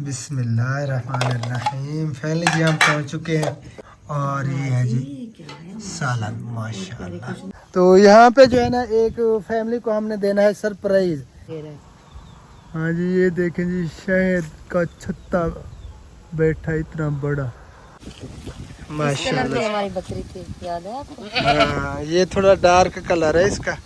बिस्मिल्लाहिर्रहमानिर्रहीम। फैमिली जी हम पहुंच चुके हैं और ये है जी सालन माशाल्लाह। तो यहाँ पे जो है ना एक फैमिली को हमने देना है सरप्राइज। हाँ जी ये देखें जी शहद का छत्ता बैठा इतना बड़ा माशाल्लाह। हमारी बकरी थी, याद है आपको? हाँ ये थोड़ा डार्क कलर है इसका,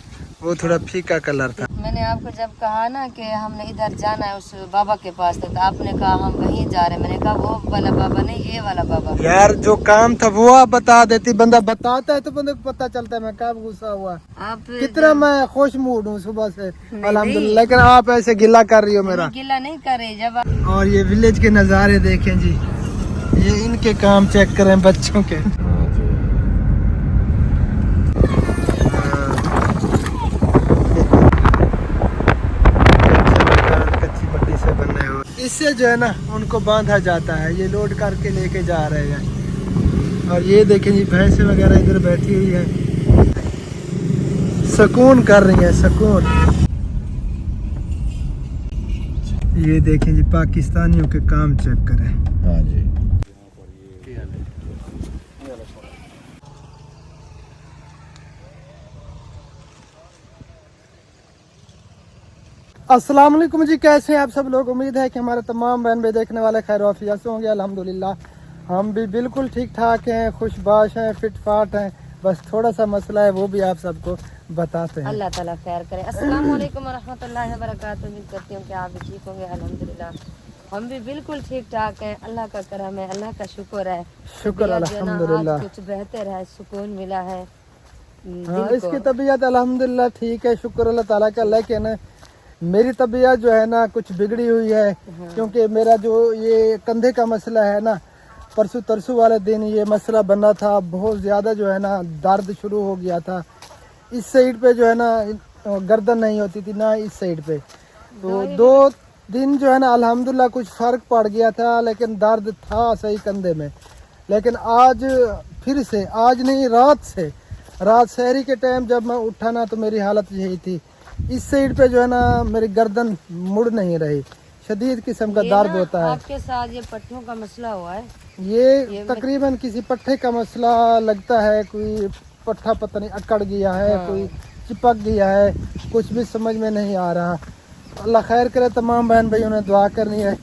वो थोड़ा फीका कलर था। मैंने आपको जब कहा ना कि हमने इधर जाना है उस बाबा के पास, तो आपने कहा हम वहीं जा रहे हैं। मैंने कहा वो वाला बाबा नहीं, ये वाला बाबा। यार जो काम था वो आप बता देती, बंदा बताता है तो बंदे को पता चलता है मैं कब गुस्सा हुआ। आप कितना मैं खुश मूड हूँ सुबह से अल्हम्दुलिल्लाह, लेकिन आप ऐसे गिला कर रही हो मेरा। गिला नहीं कर रहे जब आप... और ये विलेज के नज़ारे देखें जी, ये इनके काम चेक करें बच्चों के। इससे जो है ना उनको बांधा जाता है, ये लोड करके लेके जा रहे हैं। और ये देखें जी भैंसें वगैरह इधर बैठी हुई है, सुकून कर रही है सुकून। ये देखें जी पाकिस्तानियों के काम चेक करें। हाँ जी अस्सलाम वालेकुम जी, कैसे हैं आप सब लोग। उम्मीद है कि हमारे तमाम बहन भाई देखने वाले खैर वाफियत से होंगे। अल्हम्दुलिल्लाह हम भी बिल्कुल ठीक ठाक हैं, खुशबाश हैं, फिट फाट हैं। बस थोड़ा सा मसला है वो भी आप सबको बताते हैं। अल्लाह ताला खैर करे। अस्सलाम वालेकुम व रहमतुल्लाहि व बरकातहू। उम्मीद करती हूँ कि आप भी ठीक होंगे। अल्हम्दुलिल्लाह हम भी बिल्कुल ठीक ठाक हैं। अल्लाह का करम है, अल्लाह का शुक्र है। शुक्र अल्हम्दुलिल्लाह, कुछ बेहतर है, सुकून मिला है। हाँ इसकी तबीयत अल्हम्दुलिल्लाह ठीक है, शुक्र अल्लाह ताला का। लेकिन मेरी तबीयत जो है ना कुछ बिगड़ी हुई है, क्योंकि मेरा जो ये कंधे का मसला है ना, परसों तरसों वाले दिन ये मसला बना था। बहुत ज़्यादा जो है ना दर्द शुरू हो गया था। इस साइड पे जो है ना गर्दन नहीं होती थी ना इस साइड पे। तो 2 दिन जो है ना अल्हम्दुलिल्लाह कुछ फ़र्क पड़ गया था, लेकिन दर्द था सही कंधे में। लेकिन आज फिर से, आज नहीं रात सहरी के टाइम जब मैं उठा ना तो मेरी हालत यही थी। इस साइड पे जो है ना मेरी गर्दन मुड़ नहीं रही, शदीद किस्म का दर्द होता है। आपके साथ ये पट्टियों का मसला हुआ है? ये तकरीबन किसी पट्टे का मसला लगता है। कोई पट्टा पता नहीं अकड़ गया है, कोई चिपक गया है, कुछ भी समझ में नहीं आ रहा। अल्लाह खैर करे। तमाम बहन भाइयों ने दुआ करनी है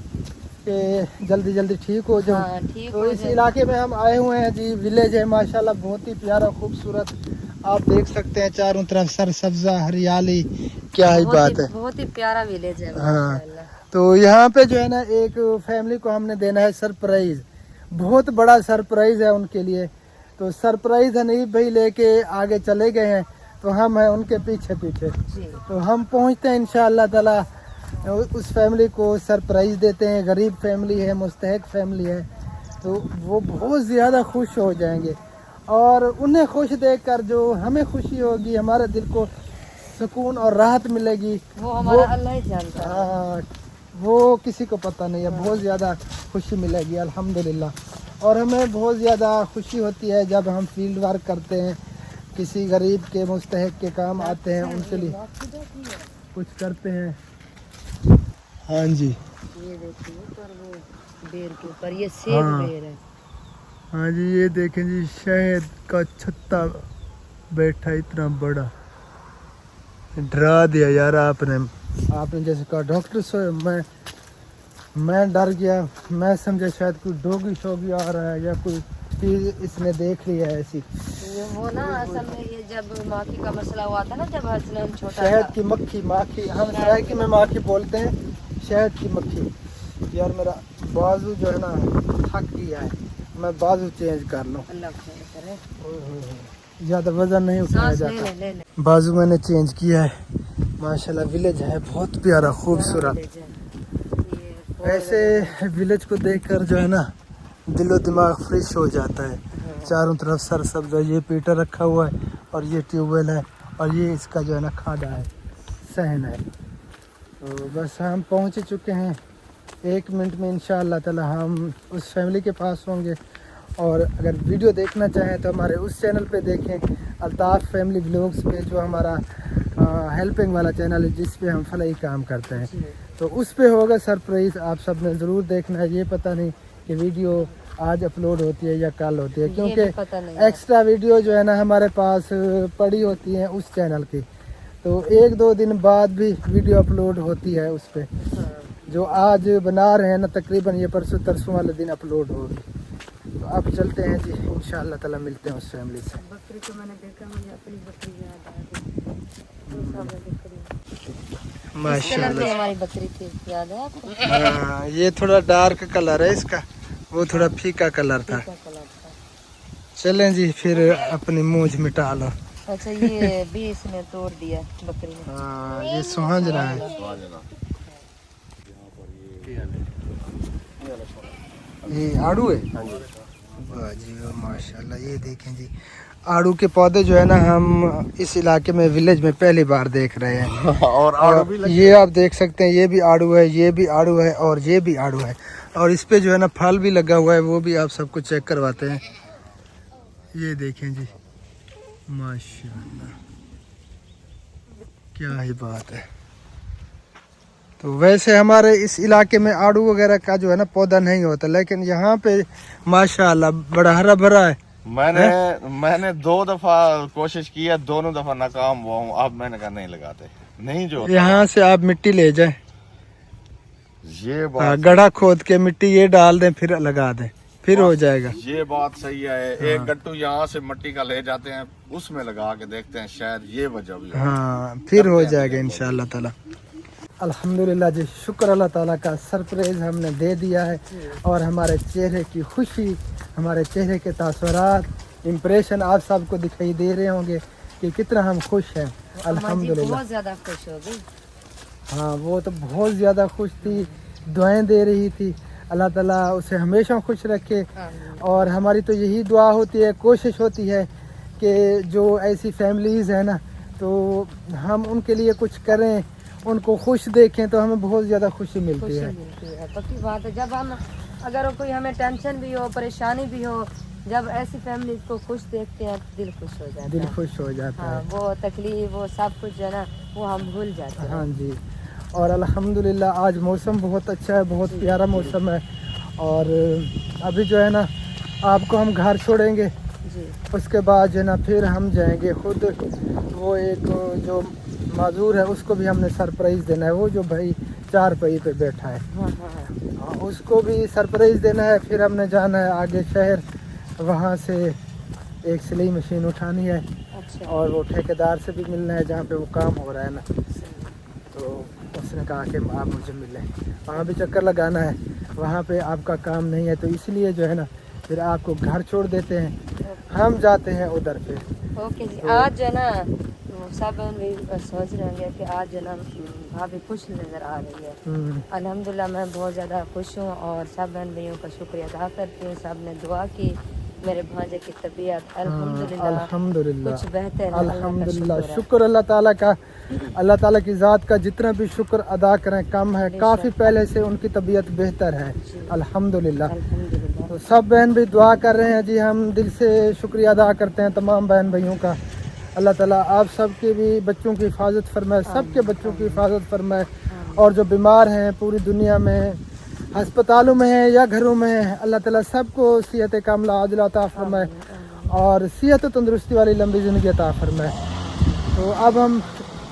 कि जल्दी जल्दी ठीक हो जाओ। तो इस इलाके में हम आए हुए हैं जी, विलेज है माशाल्लाह, बहुत ही प्यारा खूबसूरत। आप देख सकते हैं चारों तरफ सरसब्जा हरियाली, क्या ही बात है, बहुत ही प्यारा विलेज है। हाँ तो यहाँ पे जो है ना एक फैमिली को हमने देना है सरप्राइज, बहुत बड़ा सरप्राइज है उनके लिए। तो सरप्राइज हनीफ भाई लेके आगे चले गए हैं, तो हम हैं उनके पीछे पीछे। तो हम पहुँचते हैं इंशाअल्लाह ताला, उस फैमिली को सरप्राइज देते हैं। गरीब फैमिली है, मुस्तहक फैमिली है, तो वो बहुत ज़्यादा खुश हो जाएंगे। और उन्हें खुश देखकर जो हमें खुशी होगी, हमारे दिल को सुकून और राहत मिलेगी, वो हमारा अल्लाह ही जानता है। हाँ वो किसी को पता नहीं है। बहुत ज़्यादा खुशी मिलेगी अल्हम्दुलिल्लाह। और हमें बहुत ज़्यादा खुशी होती है जब हम फील्ड वर्क करते हैं, किसी गरीब के मुस्तहक के काम आते हैं, उनके लिए कुछ करते हैं। हाँ जी ये देखिए पर वो बेर के ऊपर ये सेब बेर है। हाँ जी ये देखें जी शहद का छत्ता बैठा इतना बड़ा। डरा दिया यार आपने जैसे कहा डॉक्टर सो, मैं डर गया। मैं समझा शायद कोई डोगी शोगी आ रहा है या कोई चीज़ इसने देख ली है ऐसी। वो ना असल में ये जब माखी का मसला हुआ था ना, जब हसनैन छोटा शहद की मक्खी, माखी हम सराइकी में माखी बोलते हैं, शहद की मक्खी। यार मेरा बाजू जो है ना थक गया है, मैं बाजू चेंज कर लूँ। अल्लाह करे। ज़्यादा वजन नहीं उठाया जाता। बाजू मैंने चेंज किया है। माशाल्लाह विलेज है बहुत प्यारा खूबसूरत। ऐसे विलेज को देखकर जो है ना दिलो दिमाग फ्रेश हो जाता है। चारों तरफ सरसब्जा, ये पीटर रखा हुआ है और ये ट्यूबवेल है और ये इसका जो है ना खाड़ा है, सहन है। तो बस हम पहुँच चुके हैं, 1 मिनट में इंशाअल्लाह ताला हम उस फैमिली के पास होंगे। और अगर वीडियो देखना चाहें तो हमारे उस चैनल पे देखें, अल्ताफ़ फैमिली व्लॉग्स पे, जो हमारा हेल्पिंग वाला चैनल है जिस पे हम फलाई काम करते हैं, तो उस पे होगा सरप्राइज। आप सब ने ज़रूर देखना है। ये पता नहीं कि वीडियो आज अपलोड होती है या कल होती है, क्योंकि एक्स्ट्रा वीडियो जो है ना हमारे पास पड़ी होती हैं उस चैनल की, तो 1-2 दिन बाद भी वीडियो अपलोड होती है उस पे। जो आज बना रहे हैं ना तकरीबन ये परसों तरसों वाले दिन अपलोड होगी। तो अब चलते हैं जी, इंशाअल्लाह ताला मिलते हैं उस फैमिली से। बकरी को मैंने देखा, मुझे अपनी बकरी याद आ गई। माशाल्लाह हमारी बकरी थी, याद है आपको? हाँ, ये थोड़ा डार्क कलर है इसका, वो थोड़ा फीका कलर था। चलें जी फिर अपनी मूंछ मिटा लो। अच्छा, ये भी इसने तोड़ दिया बकरी ने। हाँ, ये सुहांज रहा है। ये आड़ू है? वाह जी वाह, माशाल्लाह। ये देखें जी, आड़ू के पौधे जो है ना हम इस इलाके में विलेज में पहली बार देख रहे हैं। और आड़ू भी ये आप देख सकते हैं, ये भी आड़ू है, ये भी आड़ू है और ये भी आड़ू है, और इस पे जो है ना फल भी लगा हुआ है, वो भी आप सबको चेक करवाते हैं। ये देखें जी, माशाल्लाह, क्या ही बात है। तो वैसे हमारे इस इलाके में आड़ू वगैरह का जो है ना पौधा नहीं होता, लेकिन यहाँ पे माशाल्लाह बड़ा हरा भरा है। मैंने 2 दफा कोशिश की है, दोनों दफा नाकाम हुआ हूँ। अब मैंने कहा नहीं लगाते, नहीं जो यहाँ से आप मिट्टी ले जाए, ये बात गड्ढा खोद के मिट्टी ये डाल दें, फिर लगा दें, फिर हो जाएगा। ये बात सही है। एक गट्टू यहाँ से मिट्टी का ले जाते हैं, उसमें लगा के देखते हैं, शायद ये वजह भी हो। हाँ, फिर हो जाएगा इंशाअल्लाह ताला। अल्हम्दुलिल्लाह जी, शुक्र अल्लाह ताला का, सरप्राइज हमने दे दिया है, और हमारे चेहरे की खुशी, हमारे चेहरे के तासुरात, इम्प्रेशन आप सबको दिखाई दे रहे होंगे कि कितना हम खुश हैं। अल्हम्दुलिल्लाह बहुत ज्यादा खुश हो गई। हाँ, वो तो बहुत ज़्यादा खुश थी, दुआएं दे रही थी। अल्लाह ताला उसे हमेशा खुश रखे, और हमारी तो यही दुआ होती है, कोशिश होती है कि जो ऐसी फैमिलीज़ हैं ना, तो हम उनके लिए कुछ करें, उनको खुश देखें, तो हमें बहुत ज़्यादा खुशी मिलती है। पक्की बात है। जब हम अगर कोई हमें टेंशन भी हो, परेशानी भी हो, जब ऐसी फैमिली को खुश देखते हैं तो दिल खुश हो जाता है। दिल खुश हो जाता हाँ, है। वो तकलीफ, वो सब कुछ जो है ना, वो हम भूल जाते हैं। हाँ जी, और अल्हम्दुलिल्लाह आज मौसम बहुत अच्छा है, बहुत प्यारा मौसम है। और अभी जो है ना आपको हम घर छोड़ेंगे जी। उसके बाद जो है ना फिर हम जाएंगे खुद, वो एक जो माजूर है उसको भी हमने सरप्राइज़ देना है, वो जो भाई 4 पहिए पे बैठा है। हाँ, हाँ। उसको भी सरप्राइज़ देना है। फिर हमने जाना है आगे शहर, वहाँ से एक सिलाई मशीन उठानी है, अच्छा। और वो ठेकेदार से भी मिलना है जहाँ पे वो काम हो रहा है ना, तो उसने कहा कि आप मुझे मिलें, वहाँ भी चक्कर लगाना है। वहाँ पे आपका काम नहीं है, तो इसलिए जो है ना फिर आपको घर छोड़ देते हैं, हम जाते हैं उधर फिर। ओके जी। आज जो है ना सब भी सोच रहे होंगे कि आज जो है ना भाभी खुश नज़र आ रही है। अल्हम्दुलिल्लाह मैं बहुत ज़्यादा खुश हूँ, और सब बहन भाइयों का शुक्रिया अदा करती हूँ। सब ने दुआ की मेरे भांजे की तबीयत अल्हम्दुलिल्लाह कुछ बेहतर है। अल्हम्दुलिल्लाह, शुक्र अल्लाह ताला का। अल्लाह ताला की ज़ात का जितना भी शुक्र अदा करें कम है। काफ़ी पहले से उनकी तबीयत बेहतर है, अल्हम्दुलिल्लाह। तो सब बहन भी दुआ कर रहे हैं जी, हम दिल से शुक्रिया अदा करते हैं तमाम बहन भाइयों का। अल्लाह ताला आप सबके भी बच्चों की हिफाजत फरमाए, सबके बच्चों की हिफाजत फरमाए, और जो बीमार हैं पूरी दुनिया में, अस्पतालों में हैं या घरों में हैं, अल्लाह ताला सबको सेहत कामिला आजिला अता फरमाए, और सेहत तंदुरुस्ती वाली लंबी ज़िंदगी अता फरमाए। तो अब हम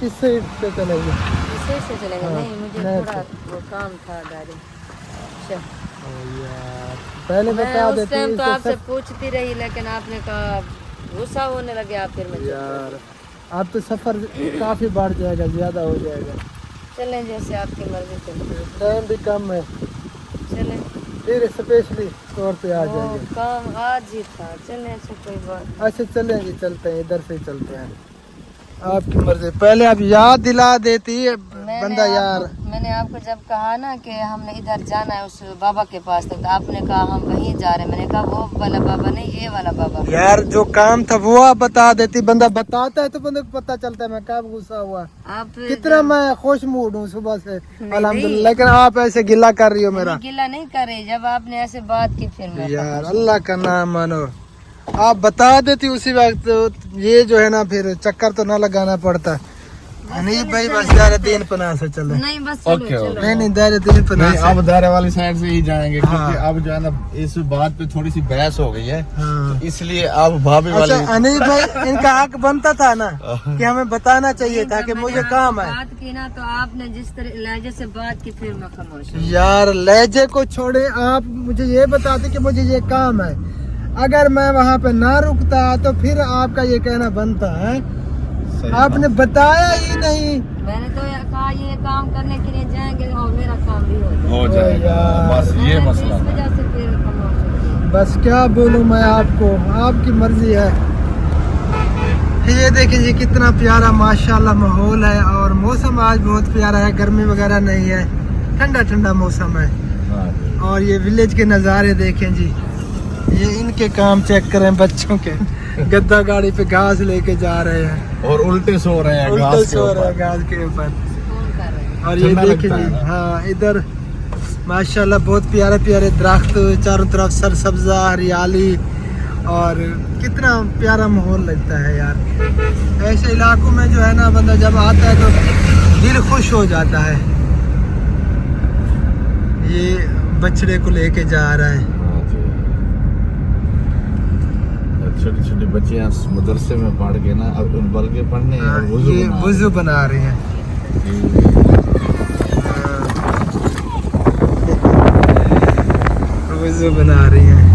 किस साइड से चलेंगे? इसे से चलेंगे। नहीं, मुझे नहीं, थोड़ा वो काम था गाड़ी। यार पहले मैं बता उस देती टाइम तो आपसे पूछती रही, लेकिन आपने कहा गुस्सा होने लगे आप, फिर मैं यार अब तो सफ़र काफ़ी बढ़ जाएगा, ज़्यादा हो जाएगा। चलें जैसे आपकी मर्जी चले। टाइम भी कम है, चलें, फिर स्पेशली तौर पे आ वो जाएंगे। काम आज ही था। चलें, अच्छा कोई बात। अच्छा चलें जी, चलते हैं, इधर से चलते हैं, आपकी मर्जी। पहले आप याद दिला देती है बंदा यार। मैंने आपको जब कहा ना कि हमने इधर जाना है उस बाबा के पास तक, तो आपने कहा हम वहीं जा रहे हैं। मैंने कहा वो वाला बाबा नहीं, ये वाला बाबा। यार जो काम था वो आप बता देती, बंदा बताता है तो बंदे को पता चलता है मैं कब गुस्सा हुआ। आप कितना मैं खुश मूड हूँ सुबह से अल्हम्दुलिल्लाह, लेकिन आप ऐसे गिला कर रही हो मेरा। गिला नहीं कर रही, जब आपने ऐसे बात की फिर मैं यार अल्लाह का नाम मानो, आप बता देती उसी वक्त, ये जो है ना फिर चक्कर तो ना लगाना पड़ता। नहीं भाई बस दायरा 3 पनाह से चले। नहीं बस चलो ओके, चलो। ओके। नहीं दायरा 3 पनाह नहीं से। अब दायरे वाली साइड से ही जाएंगे क्योंकि हाँ। अब जो है ना इस बात पे थोड़ी सी बहस हो गई है, हाँ। इसलिए अब भाभी वाली अच्छा अनिल भाई इनका हक बनता था ना कि हमें बताना चाहिए था कि मुझे काम है। बात की ना तो आपने जिस तरह लहजे से बात की फिर मैं खामोश हूँ। यार लहजे को छोड़े, आप मुझे ये बताते कि मुझे ये काम है। अगर मैं वहाँ पे ना रुकता तो फिर आपका ये कहना बनता है। आपने बताया ही नहीं। मैंने तो कहा ये काम करने के लिए जाएंगे और मेरा काम भी हो जाएगा, यार। बस ये मैंने मसला इस वजह से फिर खामोश हो गई। बस क्या बोलूं मैं आपको, आपकी मर्जी है। ये देखिए जी कितना प्यारा माशाल्लाह माहौल है और मौसम आज बहुत प्यारा है, गर्मी वगैरह नहीं है, ठंडा ठंडा मौसम है। और ये विलेज के नज़ारे देखें जी, ये इनके काम चेक करें बच्चों के। गद्दा गाड़ी पे घास लेके जा रहे हैं और उल्टे सो रहे हैं उल्टे घास के सो रहे हैं ऊपर। घास के ऊपर। फोन कर रहे हैं। और ये ठंडा देखिए लगता जी, है ना? हाँ इधर माशाल्लाह बहुत प्यारे प्यारे दरख्त, चारों तरफ सरसब्जा हरियाली और कितना प्यारा माहौल लगता है यार। ऐसे इलाकों में जो है ना बंदा जब आता है तो दिल खुश हो जाता है। ये बछड़े को लेके जा रहा है। छोटी छोटी बच्चियां मदरसे में पढ़ के ना अब बल्कि पढ़ने हाँ, और वुज़ू ये बना रही वुज़ू बना रहे हैं। वुज़ू बना रही हैं।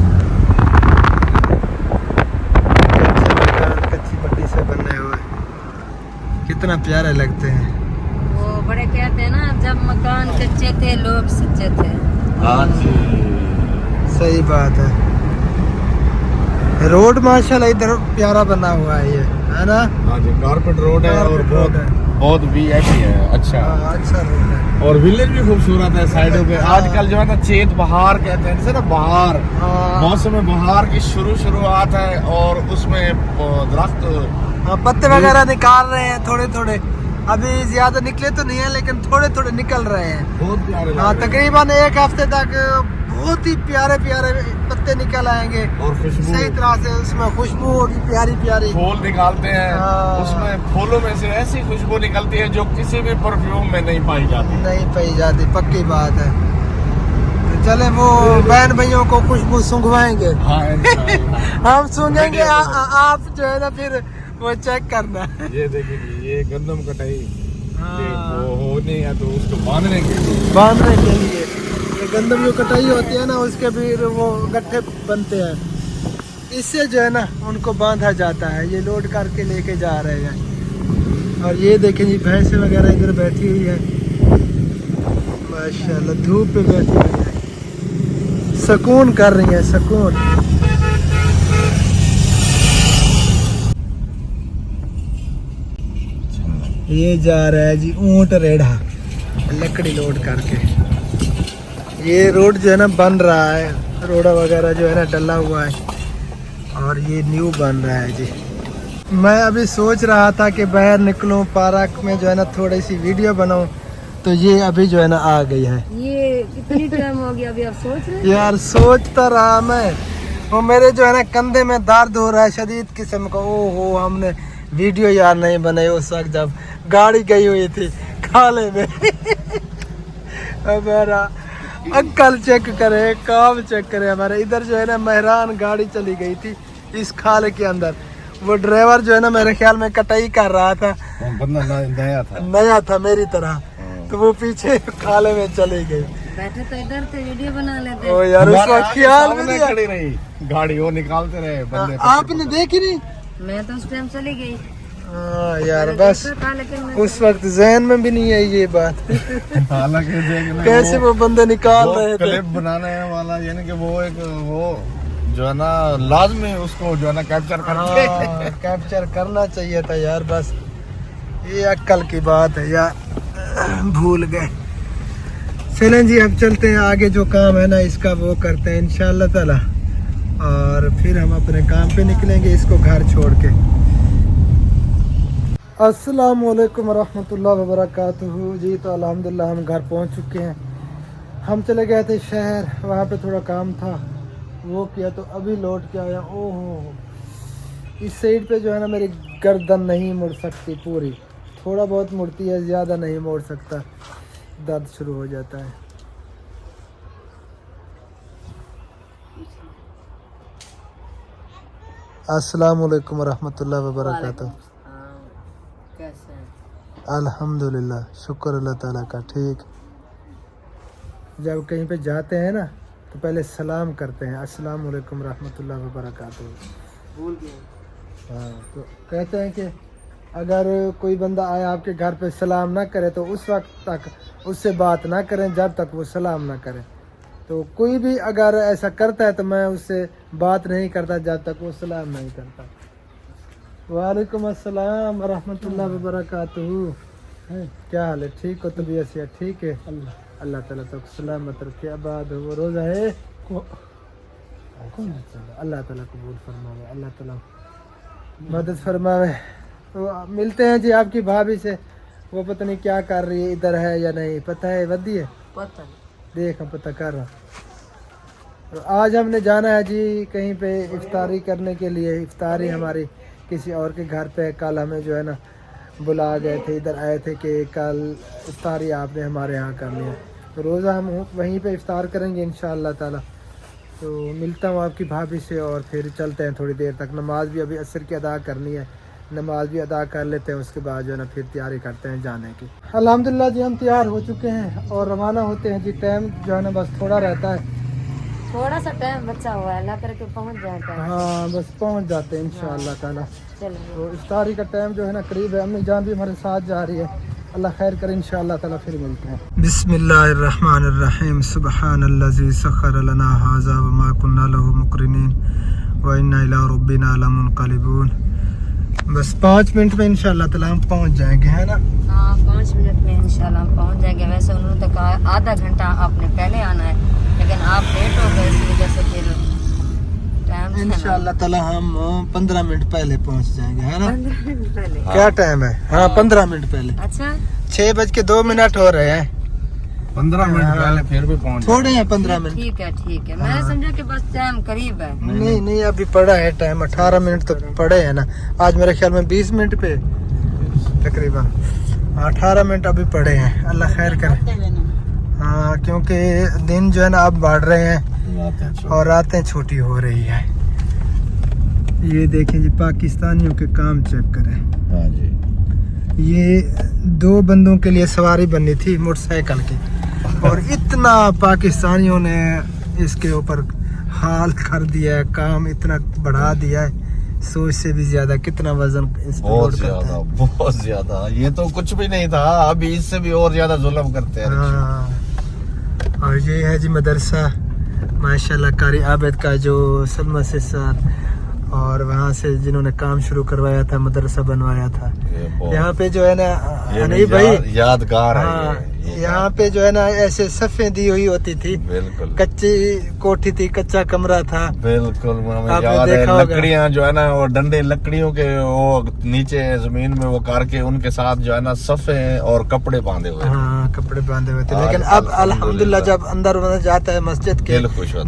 कच्ची मट्टी से बने हुए कितना प्यारे लगते हैं। वो बड़े कहते हैं ना जब मकान कच्चे थे लोग सच्चे थे। हाँ जी, सही बात है। रोड माशाल्लाह इधर प्यारा बना हुआ है ये, है ना? हाँ जी, कारपेट रोड है और कारपेट बहुत रोड है। बहुत वीआईपी है। अच्छा, हाँ, अच्छा रोड है। और विलेज भी खूबसूरत है साइडों पे। आजकल जो है ना चेत बहार कहते हैं, जैसे ना बहार, हाँ, मौसम बहार की शुरुआत है और उसमें दरख्त हाँ, पत्ते वगैरह निकाल रहे हैं थोड़े थोड़े। अभी ज्यादा निकले तो नहीं है लेकिन थोड़े थोड़े निकल रहे हैं। बहुत प्यारे लग हाँ, रहे हैं। तकरीबन एक हफ्ते तक बहुत ही प्यारे प्यारे पत्ते निकल आएंगे। और खुशबू, सही तरह से उसमें खुशबू होगी प्यारी प्यारी। फूल निकालते हैं, हाँ। उसमें फूलों में से ऐसी खुशबू निकलती है जो किसी भी परफ्यूम में नहीं पाई जाती। नहीं पाई जाती, पक्की बात है। तो चले वो बहन भाइयों को खुशबू सूंघवाएंगे। हाँ, इंशाअल्लाह। हम सूंघेंगे, वीडियो में। आप जो है ना फिर वो चेक करना। ये देखिए जी, ये गंदम कटाई हाँ। वो होनी है तो उसको बांधने के लिए। बांधने के लिए ये गंदम जो कटाई होती है ना उसके भी वो गट्ठे बनते हैं, इससे जो है ना उनको बांधा जाता है। ये लोड करके लेके जा रहे हैं। और ये देखें जी भैंसें वगैरह इधर बैठी हुई है माशाल्लाह, धूप पे बैठी हुई है, सुकून कर रही है, सुकून। ये जा रहा है जी ऊंट रेढ़ा लकड़ी लोड करके। ये रोड जो है ना बन रहा है, रोड़ा वगैरह जो है ना डला हुआ है और ये न्यू बन रहा है जी। मैं अभी सोच रहा था कि बाहर निकलूं पार्क में जो है ना थोड़ी सी वीडियो बनाऊं, तो ये अभी जो है ना आ गई है। ये कितनी टाइम हो गया अभी आप सोच रहे हैं? यार सोचता रहा मैं, वो मेरे जो है ना कंधे में दर्द हो रहा है शदीद किस्म का। ओहो, हमने वीडियो यार नहीं बनाई उस वक्त जब गाड़ी गई हुई थी खाले में। हमारा अंकल चेक करे, काम चेक करे। हमारे इधर जो है ना मेहरान गाड़ी चली गई थी इस खाले के अंदर। वो ड्राइवर जो है ना मेरे ख्याल में कटाई कर रहा था, बंदा नया था। नया था मेरी तरह, तो वो पीछे खाले में चली गई। बैठे तो इधर थे वीडियो बना लेते। ओ यार उस हमारे वक्त आगे ख्याल में सामने नहीं खड़ी रही गाड़ी, वो निकालते रहे बंदे। आपने देखी नहीं? मैं तो उस टाइम चली गई। हाँ यार मैंने बस देखा था, लेकिन मैं उस वक्त जहन में भी नहीं है ये बात। हालांकि देखना कैसे वो बंदे निकाल रहे थे। क्लिप बनाने वाला यानी कि वो एक वो जो है ना लाजमी उसको जो है ना कैप्चर करके हाँ, कैप्चर करना चाहिए था यार। बस ये अक्ल की बात है यार, भूल गए। चलें जी अब चलते हैं आगे, जो काम है ना इसका वो करते हैं इंशाअल्लाह ताला, और फिर हम अपने काम पे निकलेंगे इसको घर छोड़ के। अस्सलाम वालेकुम रहमतुल्लाह व बरकातुहू जी। तो अल्हम्दुलिल्लाह हम घर पहुंच चुके हैं। हम चले गए थे शहर, वहाँ पे थोड़ा काम था, वो किया तो अभी लौट के आया। ओहो, इस साइड पे जो है ना मेरी गर्दन नहीं मुड़ सकती पूरी, थोड़ा बहुत मुड़ती है, ज़्यादा नहीं मोड़ सकता, दर्द शुरू हो जाता है। अस्सलाम वालेकुम रहमतुल्लाहि व बरकातहू। कैसे हैं? अल्हम्दुलिल्लाह, शुक्र अल्लाह ताला का। ठीक, जब कहीं पे जाते हैं ना तो पहले सलाम करते हैं, अस्सलाम वालेकुम रहमतुल्लाहि व बरकातहू। भूल गए। हाँ, तो कहते हैं कि अगर कोई बंदा आए आपके घर पे सलाम ना करे तो उस वक्त तक उससे बात ना करें जब तक वो सलाम ना करे। तो कोई भी अगर ऐसा करता है तो मैं उससे बात नहीं करता जब तक वो सलाम नहीं करता। वालेकुम अस्सलाम रहमतुल्लाहि व बरकातहू। क्या हाल है? ठीक हो? तबीयत से ठीक है? अल्लाह ताला तो सलामत रखे। आबाद हो। रोज़ा है? अल्लाह ताला कबूल फरमावे, अल्लाह ताला मदद फरमावे। तो मिलते हैं जी आपकी भाभी से, वो पता नहीं क्या कर रही है, इधर है या नहीं पता है। वदी है? पता देख हम पता कर रहा। तो आज हमने जाना है जी कहीं पे इफ्तारी करने के लिए। इफ्तारी हमारी किसी और के घर पे। कल हमें जो है ना बुला गए थे, इधर आए थे कि कल इफ्तारी आपने हमारे यहाँ करनी है। तो रोज़ा हम वहीं पे इफ्तार करेंगे इंशाअल्लाह ताला। तो मिलता हूँ आपकी भाभी से और फिर चलते हैं थोड़ी देर तक। नमाज भी अभी असर की अदा करनी है, नमाज भी अदा कर लेते हैं, उसके बाद जो है ना फिर तैयारी करते हैं जाने की। अल्हम्दुलिल्लाह जी हम तैयार हो चुके हैं और रवाना होते हैं जी। टाइम जो है ना बस थोड़ा रहता है, थोड़ा सा टाइम बचा हुआ है, अल्लाह करके पहुंच जाता है। हाँ बस पहुंच जाते हैं इंशाअल्लाह ताला। चलिए। तो इफ्तारी का टाइम जो है ना करीब है। अम्मी जान भी हमारे साथ जा रही है। अल्लाह खैर करे इंशाअल्लाह ताला। फिर मिलते हैं। बिस्मिल्लाहिर्रहमानिर्रहीम। सुब्हानल्लज़ी सख्खर लना हाज़ा व मा कुन्ना लहू मुक़रिनीन व इन्ना इला रब्बिना लमुनक़लिबून। बस 5 मिनट में इंशाअल्लाह ताला हम पहुंच जाएंगे, है ना? हाँ 5 मिनट में इंशाल्लाह हम पहुंच जाएंगे। वैसे उन्होंने तो कहा आधा घंटा आपने पहले आना है, लेकिन आप लेट हो गए, इस वजह से फिर टाइम इंशाअल्लाह ताला हम 15 मिनट पहले पहुंच जाएंगे, है ना? 15 मिनट पहले। क्या टाइम है? हाँ 15 मिनट पहले। अच्छा 6:02 हो रहे हैं। 15 मिनट पहले फिर भी पहुंच थोड़े हैं 15 मिनट। ठीक है। मैंने समझा कि बस टाइम करीब है। नहीं अभी पड़ा है टाइम। 18 मिनट तो पड़े हैं ना। आज मेरे ख्याल में 20 मिनट पे तकरीबन 18 मिनट अभी पड़े हैं। अल्लाह खैर करे। हाँ क्योंकि दिन जो है ना अब बढ़ रहे हैं और रातें छोटी हो रही है। ये देखें जी पाकिस्तानियों के काम चेक करें। हाँ जी, ये 2 बंदों के लिए सवारी बननी थी मोटरसाइकिल की, और इतना पाकिस्तानियों ने इसके ऊपर हाल कर दिया है, काम इतना बढ़ा दिया है, सोच से भी ज्यादा। कितना वजन इस पे लोड करता है। बहुत ज्यादा। ये तो कुछ भी नहीं था, अभी इससे भी और ज्यादा जुल्म करते हैं। हाँ। और ये है जी मदरसा माशाल्लाह कारी आबिद का, जो सलमा से सर और वहाँ से जिन्होंने काम शुरू करवाया था, मदरसा बनवाया था। यहाँ पे जो है ना नहीं भाई यादगार है। हाँ, यहाँ पे जो है ना ऐसे सफ़ें दी हुई होती थी। बिल्कुल कच्ची कोठी थी, कच्चा कमरा था। बिल्कुल आपने याद है। देखा होगा। लकड़ियाँ जो है ना वो डंडे लकड़ियों के वो नीचे जमीन में वो करके उनके साथ जो है ना सफ़े और कपड़े बांधे हुए थे। हाँ कपड़े बांधे हुए थे। आज लेकिन अब अल्हम्दुलिल्लाह जब अंदर जाता है मस्जिद के,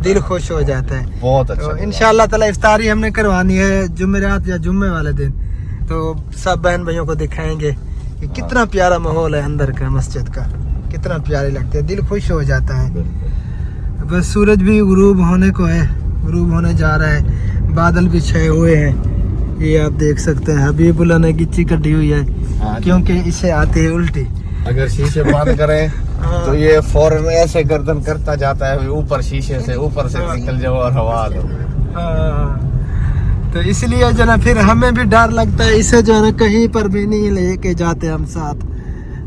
दिल खुश हो जाता है। बहुत अच्छा। तो इंशाअल्लाह ताला इफ्तारी हमने करवानी है जुमेरात या जुम्मे वाले दिन। तो सब बहन भाइयों को दिखाएंगे कि कितना प्यारा माहौल है अंदर का मस्जिद का, कितना प्यारी लगती है, दिल खुश हो जाता है। बस सूरज भी गुरूब होने को है, गुरूब होने जा रहा है, बादल भी छाए हुए हैं। ये आप देख सकते हैं हबीबुल्लाह ने गिच्ची कटी हुई है क्योंकि इसे आती है उल्टी। अगर शीशे बंद करें तो ये फौरन ऐसे गर्दन करता जाता है ऊपर, शीशे से ऊपर से निकल जाओ और हवा दो। तो इसलिए जो ना फिर हमें भी डर लगता है, इसे जो है ना कहीं पर भी नहीं लेके जाते हम साथ।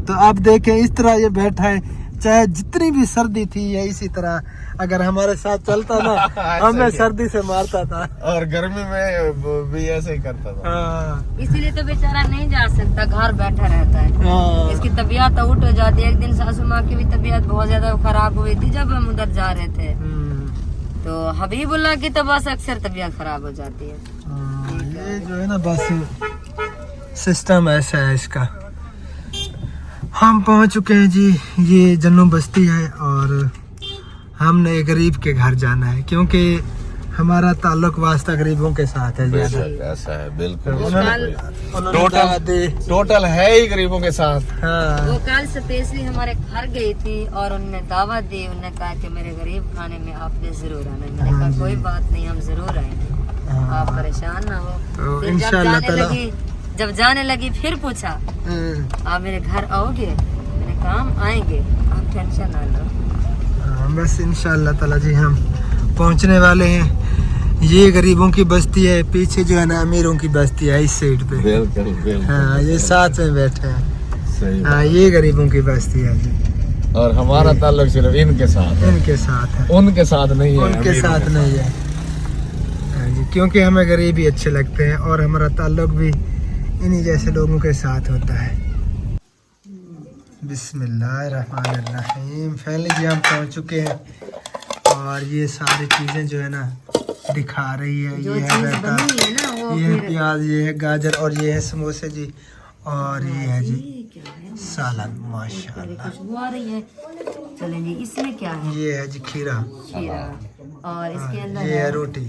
तो आप देखें इस तरह ये बैठा है, चाहे जितनी भी सर्दी थी ये इसी तरह अगर हमारे साथ चलता ना हमें सर्दी से मारता था, और गर्मी में भी ऐसे ही करता था। इसीलिए तो बेचारा नहीं जा सकता, घर बैठा रहता है। इसकी तबीयत तो उठ हो जाती है। एक दिन सासू माँ की भी तबीयत बहुत ज्यादा खराब हुई थी जब हम उधर जा रहे थे। तो हबीबुल्लाह की तो बस अक्सर तबीयत खराब हो जाती है। ये जो है ना बस सिस्टम ऐसा है इसका। हम पहुंच चुके हैं जी, ये जन्नू बस्ती है और हमने गरीब के घर जाना है क्योंकि हमारा ताल्लुक वास्ता गरीबों के साथ है ज्यादा। बेशक ऐसा है बिल्कुल उन्होंने टोटल है ही गरीबों के साथ। हाँ वो कल स्पेशली हमारे घर गई थी और उन्होंने दावत दी, उन्होंने कहा कि मेरे गरीब खाने में आपने जरूर आना है। मैंने कहा कोई बात नहीं, हम जरूर आएंगे, आप परेशान ना हो। तो फिर जब जाने लगी फिर पूछा आप मेरे घर आओगे? मैंने कहा हम आएंगे, आप टेंशन ना लो। बस इंशाल्लाह ताला जी हम पहुंचने वाले हैं। ये गरीबों की बस्ती है, पीछे जो है ना अमीरों की बस्ती है इस साइड पे। बिल्कुल बिल्कुल। हाँ ये साथ में बैठे हैं। सही हाँ ये गरीबों की बस्ती है जी, और हमारा ताल्लुक सिर्फ इनके साथ है, इनके साथ है, उनके साथ नहीं है, उनके अमीरों साथ के नहीं है। हाँ जी, क्योंकि हमें गरीब ही अच्छे लगते हैं और हमारा ताल्लुक भी इन्हीं जैसे लोगों के साथ होता है। बिस्मिल्लाहिर्रहमानिर्रहीम। फैमिली जी हम पहुंच चुके हैं और ये सारी चीज़ें जो है ना दिखा रही है। जो ये है चीज रायता, बनी है ना वो ये है फिर प्याज, ये है गाजर और ये है समोसे जी, और ये है जी क्या है? सालन माशाल्लाह। खुशबू आ रही है। चलें जी, इसमें क्या है? ये है जी खीरा, खीरा और इसके अंदर ये है रोटी,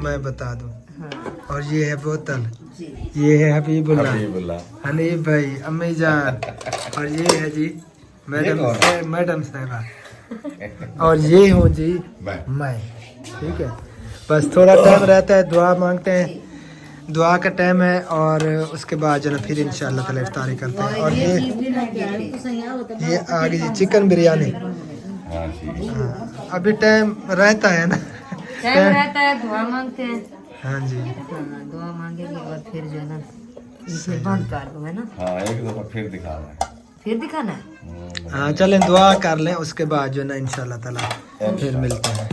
मैं बता दूं, हाँ और ये है बोतल, जी। ये है हबीबुल्लाह, हबीबुल्लाह। हनीफ भाई, अम्मी जान, और ये है जी मैडम साहबा, और ये हूँ जी मैं। ठीक है, बस थोड़ा टाइम रहता है, दुआ मांगते हैं, दुआ का टाइम है और उसके बाद जो है फिर इंशाल्लाह ताला इफ्तारी करते हैं। और ये आगे जी चिकन बिरयानी। हाँ जी। हाँ, अभी टाइम रहता है ना, टाइम रहता है, दुआ मांगते हैं। हाँ जी। हाँ, दुआ मांगेंगे और फिर जो है ना इसे बंद कर दो, है ना? हाँ एक दफा फिर दिखा रहा है। फिर दिखाना है। हाँ चलें दुआ कर लें, उसके बाद जो है ना इंशाल्लाह ताला फिर मिलते हैं।